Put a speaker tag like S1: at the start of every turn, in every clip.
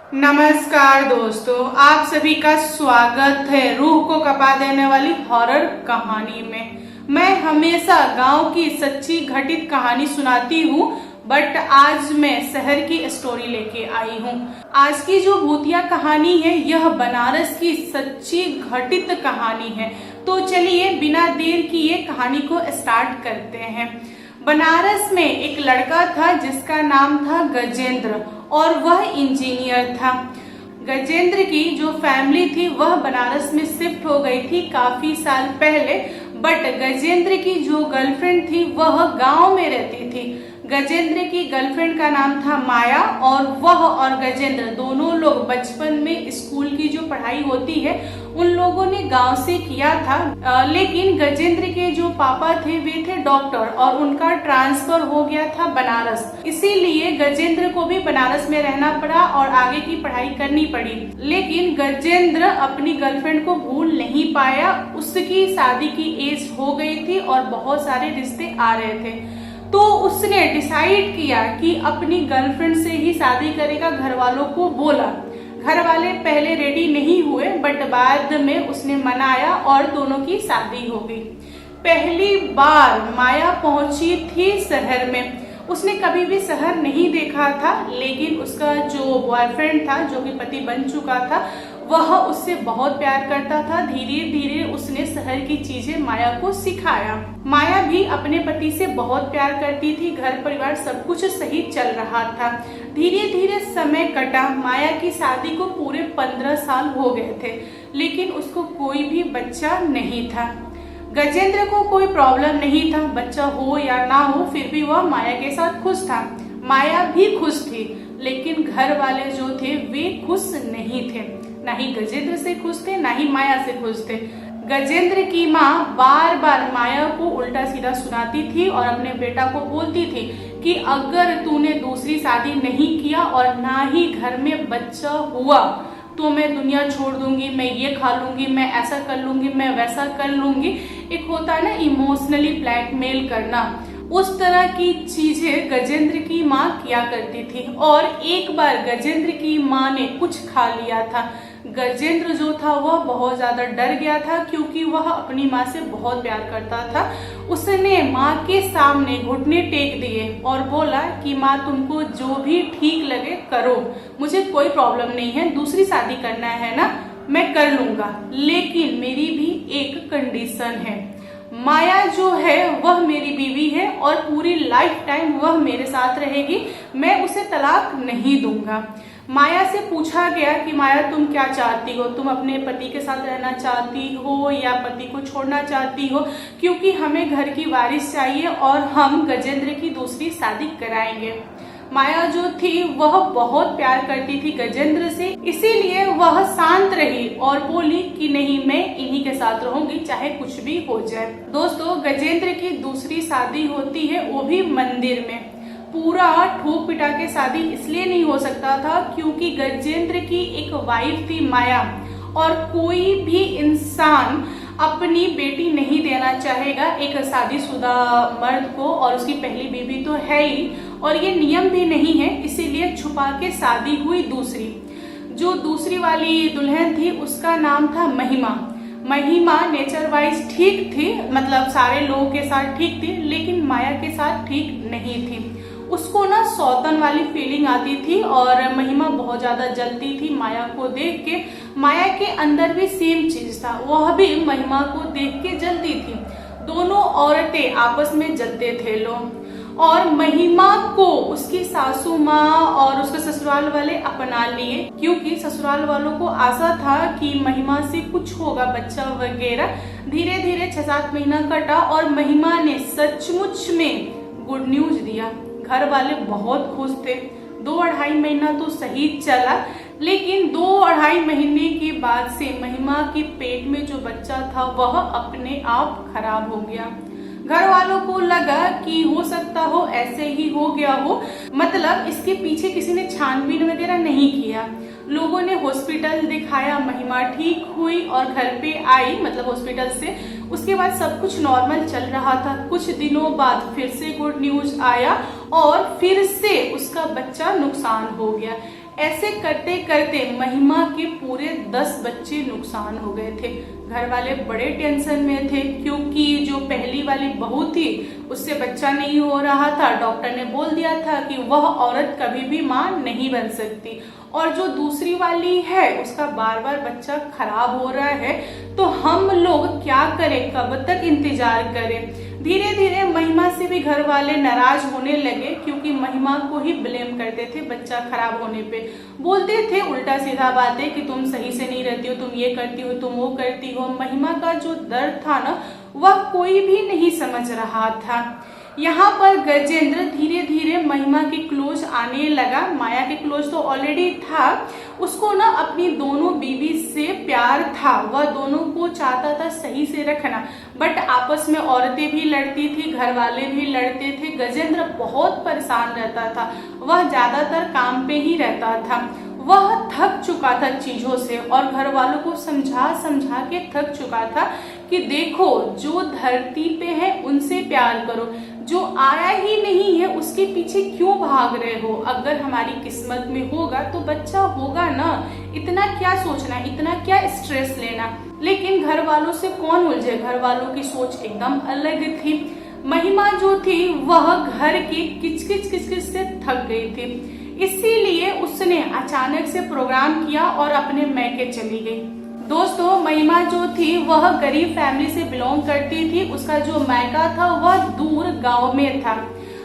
S1: नमस्कार दोस्तों, आप सभी का स्वागत है रूह को कपा देने वाली हॉरर कहानी में। मैं हमेशा गांव की सच्ची घटित कहानी सुनाती हूँ, बट आज मैं शहर की स्टोरी लेके आई हूँ। आज की जो भूतिया कहानी है यह बनारस की सच्ची घटित कहानी है। तो चलिए बिना देर किए कहानी को स्टार्ट करते हैं। बनारस में एक लड़का था जिसका नाम था गजेंद्र और वह इंजीनियर था। गजेंद्र की जो फैमिली थी वह बनारस में शिफ्ट हो गई थी काफी साल पहले, बट गजेंद्र की जो गर्लफ्रेंड थी वह गांव में रहती थी। गजेंद्र की गर्लफ्रेंड का नाम था माया और वह और गजेंद्र दोनों लोग बचपन में स्कूल की जो पढ़ाई होती है उन लोगों ने गांव से किया था, लेकिन गजेंद्र के जो पापा थे वे थे डॉक्टर और उनका ट्रांसफर हो गया था बनारस। इसीलिए गजेंद्र को भी बनारस में रहना पड़ा और आगे की पढ़ाई करनी पड़ी। लेकिन गजेंद्र अपनी गर्लफ्रेंड को भूल नहीं पाया। उसकी शादी की एज हो गई थी और बहुत सारे रिश्ते आ रहे थे, तो उसने डिसाइड किया कि अपनी गर्लफ्रेंड से ही शादी करेगा। घर वालों को बोला, घर वाले पहले रेडी नहीं हुए, बट बाद में उसने मनाया और दोनों की शादी हो गई। पहली बार माया पहुंची थी शहर में। उसने कभी भी शहर नहीं देखा था, लेकिन उसका जो बॉयफ्रेंड था, जो कि पति बन चुका था, वह उससे बहुत प्यार करता था। धीरे धीरे उसने शहर की चीजें माया को सिखाया। माया भी अपने पति से बहुत प्यार करती थी। घर परिवार सब कुछ सही चल रहा था। धीरे धीरे समय कटा। माया की शादी को पूरे 15 साल हो गए थे, लेकिन उसको कोई भी बच्चा नहीं था। गजेंद्र को कोई प्रॉब्लम नहीं था, बच्चा हो या ना हो, फिर भी वह माया के साथ खुश था। माया भी खुश थी, लेकिन घर वाले जो थे वे खुश नहीं थे। ना ही गजेंद्र से खुश थे, ना ही माया से खुश थे। गजेंद्र की माँ बार बार माया को उल्टा सीधा सुनाती थी और अपने बेटा को बोलती थी कि अगर तूने दूसरी शादी नहीं किया और ना ही घर में बच्चा हुआ तो मैं दुनिया छोड़ दूंगी, मैं ये खा लूंगी, मैं ऐसा कर लूंगी, मैं वैसा कर लूंगी। एक होता है ना इमोशनली ब्लैकमेल करना, उस तरह की चीजें गजेंद्र की माँ किया करती थी। और एक बार गजेंद्र की माँ ने कुछ खा लिया था। गजेंद्र जो था वह बहुत ज्यादा डर गया था, क्योंकि वह अपनी माँ से बहुत प्यार करता था। उसने माँ के सामने घुटने टेक दिए और बोला कि माँ तुमको जो भी ठीक लगे करो, मुझे कोई प्रॉब्लम नहीं है, दूसरी शादी करना है ना मैं कर लूंगा, लेकिन मेरी भी एक कंडीशन है। माया जो है वह मेरी बीवी है और पूरी लाइफ टाइम वह मेरे साथ रहेगी, मैं उसे तलाक नहीं दूंगा। माया से पूछा गया कि माया तुम क्या चाहती हो, तुम अपने पति के साथ रहना चाहती हो या पति को छोड़ना चाहती हो, क्योंकि हमें घर की वारिस चाहिए और हम गजेंद्र की दूसरी शादी कराएंगे। माया जो थी वह बहुत प्यार करती थी गजेंद्र से, इसीलिए वह शांत रही और बोली कि नहीं, मैं इन्हीं के साथ रहूंगी चाहे कुछ भी हो जाए। दोस्तों, गजेंद्र की दूसरी शादी होती है वो भी मंदिर में। पूरा ठोक पिटा के शादी इसलिए नहीं हो सकता था क्योंकि गजेंद्र की एक वाइफ थी माया, और कोई भी इंसान अपनी बेटी नहीं देना चाहेगा एक शादीशुदा मर्द को, और उसकी पहली बीवी तो है ही, और ये नियम भी नहीं है, इसीलिए छुपा के शादी हुई। जो दूसरी वाली दुल्हन थी उसका नाम था महिमा। महिमा नेचर वाइज ठीक थी, मतलब सारे लोगों के साथ ठीक थी, लेकिन माया के साथ ठीक नहीं थी। उसको ना सौतन वाली फीलिंग आती थी और महिमा बहुत ज्यादा जलती थी माया को देख के। माया के अंदर भी सेम चीज था, वह भी महिमा को देख के जलती थी। दोनों औरतें आपस में जलते थे लोग, और महिमा को उसकी सासू माँ और उसके ससुराल वाले अपना लिए, क्योंकि ससुराल वालों को आशा था कि महिमा से कुछ होगा, बच्चा वगैरह। धीरे धीरे 6-7 महीना कटा और महिमा ने सचमुच में गुड न्यूज दिया। घर वाले बहुत खुश थे। 2-2.5 महीना तो सही चला, लेकिन 2-2.5 महीने के बाद से महिमा के पेट में जो बच्चा था वह अपने आप खराब हो गया। घर वालों को लगा कि हो सकता हो ऐसे ही हो गया हो, मतलब इसके पीछे किसी ने छानबीन वगैरह नहीं किया। लोगों ने हॉस्पिटल दिखाया, महिमा ठीक हुई और घर पे आई, मतलब हॉस्पिटल से। उसके बाद सब कुछ नॉर्मल चल रहा था। कुछ दिनों बाद फिर से गुड न्यूज आया और फिर से उसका बच्चा नुकसान हो गया। ऐसे करते करते महिमा के पूरे 10 बच्चे नुकसान हो गए थे। घर वाले बड़े टेंशन में थे क्योंकि जो पहली वाली बहू थी उससे बच्चा नहीं हो रहा था। डॉक्टर ने बोल दिया था कि वह औरत कभी भी मां नहीं बन सकती, और जो दूसरी वाली है उसका बार बार बच्चा खराब हो रहा है। तो हम लोग क्या करें, कब तक इंतजार करें। धीरे धीरे महिमा से भी घर वाले नाराज होने लगे क्योंकि महिमा को ही ब्लेम करते थे बच्चा खराब होने पे। बोलते थे उल्टा सीधा बातें कि तुम सही से नहीं रहती हो, तुम ये करती हो, तुम वो करती हो। महिमा का जो दर्द था ना वह कोई भी नहीं समझ रहा था। यहाँ पर गजेंद्र धीरे धीरे महिमा के क्लोज आने लगा। माया के क्लोज तो ऑलरेडी था, उसको ना अपनी दोनों बीवी से प्यार था, वह दोनों को चाहता था सही से रखना। बट आपस में औरतें भी लड़ती थी, घर वाले भी लड़ते थे। गजेंद्र बहुत परेशान रहता था, वह ज्यादातर काम पे ही रहता था। वह थक चुका था चीजों से और घर वालों को समझा समझा के थक चुका था कि देखो जो धरती पे है उनसे प्यार करो, जो आया ही नहीं है उसके पीछे क्यों भाग रहे हो। अगर हमारी किस्मत में होगा तो बच्चा होगा ना, इतना क्या सोचना, इतना क्या स्ट्रेस लेना। लेकिन घर वालों से कौन उलझे, घर वालों की सोच एकदम अलग थी। महिमा जो थी वह घर की किचकिच किचकिच से थक गई थी, इसीलिए उसने अचानक से प्रोग्राम किया और अपने मैके चली गई। दोस्तों महिमा जो थी वह गरीब फैमिली से बिलोंग करती थी। उसका जो मैका था वह दूर गांव में था,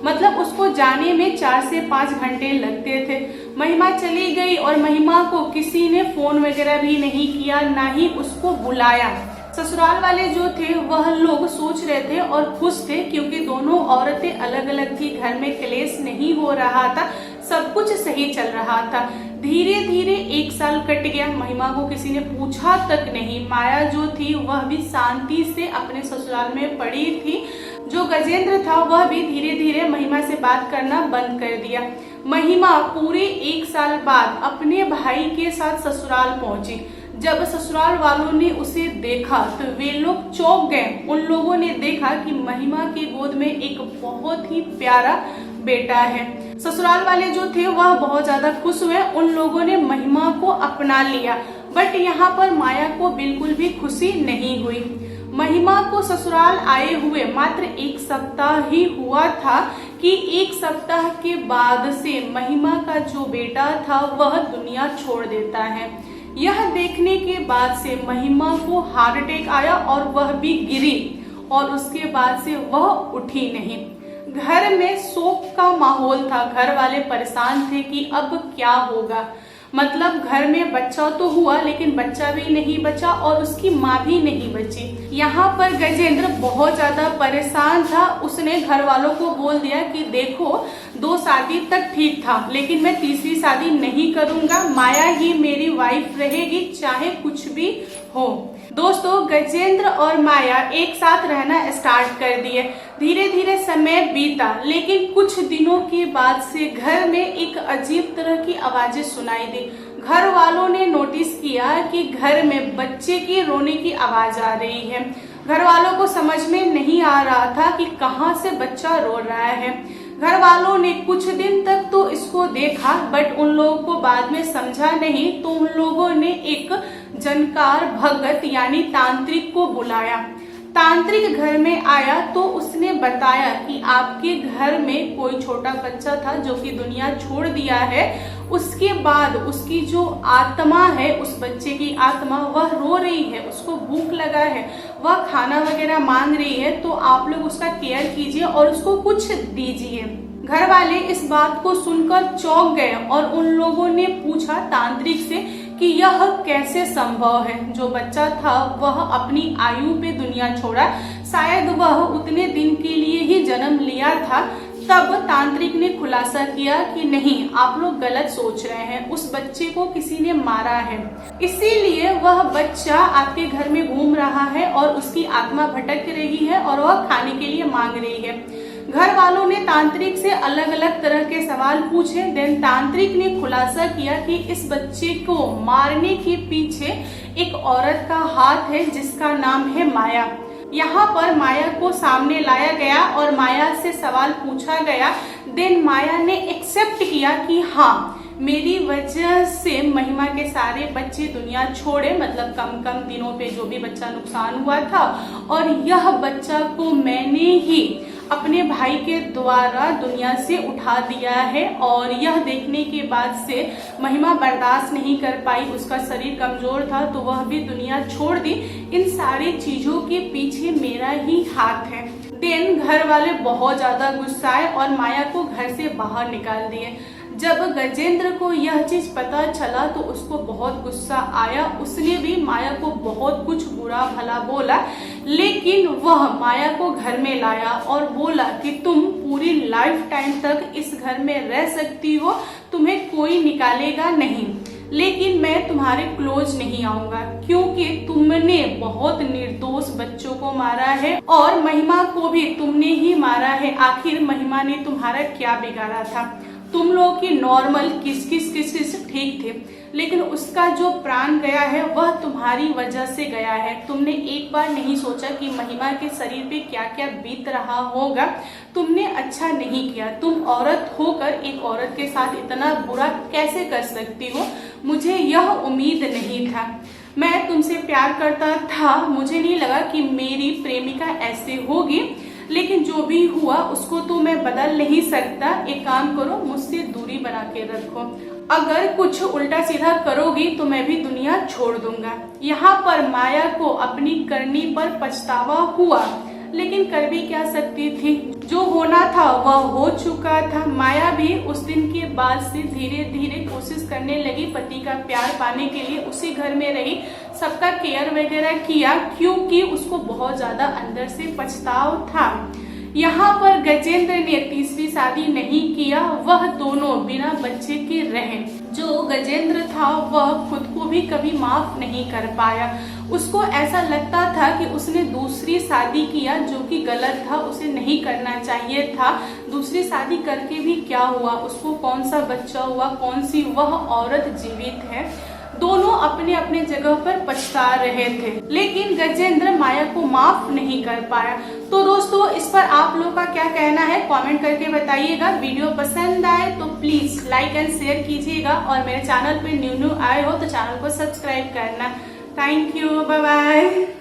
S1: मतलब उसको जाने में 4 से 5 घंटे लगते थे। महिमा चली गई और महिमा को किसी ने फोन वगैरह भी नहीं किया, ना ही उसको बुलाया। ससुराल वाले जो थे वह लोग सोच रहे थे और खुश थे क्योंकि दोनों औरतें अलग अलग थी, घर में क्लेश नहीं हो रहा था, सब कुछ सही चल रहा था। धीरे धीरे 1 साल कट गया, महिमा को किसी ने पूछा तक नहीं। माया जो थी वह भी शांति से अपने ससुराल में पड़ी थी। जो गजेंद्र था वह भी धीरे धीरे महिमा से बात करना बंद कर दिया। महिमा पूरे 1 साल बाद अपने भाई के साथ ससुराल पहुंची। जब ससुराल वालों ने उसे देखा तो वे लोग चौंक गए। उन लोगों ने देखा कि महिमा की गोद में एक बहुत ही प्यारा बेटा है। ससुराल वाले जो थे वह बहुत ज्यादा खुश हुए, उन लोगों ने महिमा को अपना लिया। बट यहाँ पर माया को बिल्कुल भी खुशी नहीं हुई। महिमा को ससुराल आए हुए मात्र 1 सप्ताह ही हुआ था कि 1 सप्ताह के बाद से महिमा का जो बेटा था वह दुनिया छोड़ देता है। यह देखने के बाद से महिमा को हार्ट अटैक आया और वह भी गिरी और उसके बाद से वह उठी नहीं। घर में शोक का माहौल था, घर वाले परेशान थे कि अब क्या होगा। मतलब घर में बच्चा तो हुआ लेकिन बच्चा भी नहीं बचा और उसकी माँ भी नहीं बची। यहाँ पर गजेंद्र बहुत ज्यादा परेशान था। उसने घर वालों को बोल दिया कि देखो 2 शादी तक ठीक था लेकिन मैं तीसरी शादी नहीं करूंगा, माया ही मेरी वाइफ रहेगी चाहे कुछ भी हो। दोस्तों गजेंद्र और माया एक साथ रहना स्टार्ट कर दिए। धीरे धीरे समय बीता लेकिन कुछ दिनों के बाद से घर में एक अजीब तरह की आवाजें सुनाई दी। घर वालों ने नोटिस किया कि घर में बच्चे की रोने की आवाज आ रही है। घर वालों को समझ में नहीं आ रहा था कि कहाँ से बच्चा रो रहा है। घर वालों ने कुछ दिन तक तो इसको देखा बट उन लोगों को बाद में समझा नहीं, तो उन लोगों ने एक जनकार भगत यानी तांत्रिक को बुलाया। तांत्रिक घर में आया तो उसने बताया कि आपके घर में कोई छोटा बच्चा था जो कि दुनिया छोड़ दिया है। उसके बाद उसकी जो आत्मा है, उस बच्चे की आत्मा, वह रो रही है, उसको भूख लगा है, वह खाना वगैरह मांग रही है, तो आप लोग उसका केयर कीजिए और उसको कुछ दीजिए। घर वाले इस बात को सुनकर चौंक गए और उन लोगों ने पूछा तांत्रिक से कि यह कैसे संभव है। जो बच्चा था वह अपनी आयु पे दुनिया छोड़ा, शायद वह उतने दिन के लिए ही जन्म लिया था। तब तांत्रिक ने खुलासा किया कि नहीं, आप लोग गलत सोच रहे हैं, उस बच्चे को किसी ने मारा है, इसीलिए वह बच्चा आपके घर में घूम रहा है और उसकी आत्मा भटक रही है और वह खाने के लिए मांग रही है। घर वालों ने तांत्रिक से अलग अलग तरह के सवाल पूछे। देन तांत्रिक ने खुलासा किया कि इस बच्चे को मारने के पीछे एक औरत का हाथ है जिसका नाम है माया। यहाँ पर माया को सामने लाया गया और माया से सवाल पूछा गया। देन माया ने एक्सेप्ट किया कि हाँ, मेरी वजह से महिमा के सारे बच्चे दुनिया छोड़े, मतलब कम कम दिनों पे जो भी बच्चा नुकसान हुआ था, और यह बच्चा को मैंने ही अपने भाई के द्वारा दुनिया से उठा दिया है। और यह देखने के बाद से महिमा बर्दाश्त नहीं कर पाई, उसका शरीर कमजोर था तो वह भी दुनिया छोड़ दी। इन सारी चीजों के पीछे मेरा ही हाथ है। देन घर वाले बहुत ज्यादा गुस्साए और माया को घर से बाहर निकाल दिए। जब गजेंद्र को यह चीज पता चला तो उसको बहुत गुस्सा आया। उसने भी माया को बहुत कुछ बुरा भला बोला, लेकिन वह माया को घर में लाया और बोला कि तुम पूरी लाइफ टाइम तक इस घर में रह सकती हो, तुम्हें कोई निकालेगा नहीं, लेकिन मैं तुम्हारे क्लोज नहीं आऊंगा क्योंकि तुमने बहुत निर्दोष बच्चों को मारा है और महिमा को भी तुमने ही मारा है। आखिर महिमा ने तुम्हारा क्या बिगाड़ा था? तुम लोग की नॉर्मल किस ठीक थे, लेकिन उसका जो प्राण गया है वह तुम्हारी वजह से गया है। तुमने एक बार नहीं सोचा कि महिमा के शरीर पे क्या क्या बीत रहा होगा। तुमने अच्छा नहीं किया। तुम औरत होकर एक औरत के साथ इतना बुरा कैसे कर सकती हो? मुझे यह उम्मीद नहीं था। मैं तुमसे प्यार करता था, मुझे नहीं लगा कि मेरी प्रेमिका ऐसे होगी, लेकिन जो भी हुआ उसको तो मैं बदल नहीं सकता। एक काम करो, मुझसे दूरी बना के रखो। अगर कुछ उल्टा सीधा करोगी तो मैं भी दुनिया छोड़ दूंगा। यहाँ पर माया को अपनी करनी पर पछतावा हुआ, लेकिन कर भी क्या सकती थी? जो होना था वह हो चुका था। माया भी उस दिन के बाद से धीरे धीरे कोशिश करने लगी पति का प्यार पाने के लिए। उसी घर में रही, सबका केयर वगैरह किया, क्योंकि उसको बहुत ज्यादा अंदर से पछताव था। यहाँ पर गजेंद्र ने तीसरी शादी नहीं किया, वह दोनों बिना बच्चे के रहे। जो गजेंद्र था वह खुद को भी कभी माफ नहीं कर पाया। उसको ऐसा लगता था कि उसने दूसरी शादी किया, जो कि गलत था, उसे नहीं करना चाहिए था। दूसरी शादी करके भी क्या हुआ? उसको कौन सा बच्चा हुआ? कौन सी वह औरत जीवित है? दोनों अपने अपने जगह पर पछता रहे थे, लेकिन गजेंद्र माया को माफ नहीं कर पाया। तो दोस्तों, इस पर आप लोगों का क्या कहना है कमेंट करके बताइएगा। वीडियो पसंद आए तो प्लीज लाइक एंड शेयर कीजिएगा, और मेरे चैनल पे न्यू आए हो तो चैनल को सब्सक्राइब करना। Thank you, bye bye.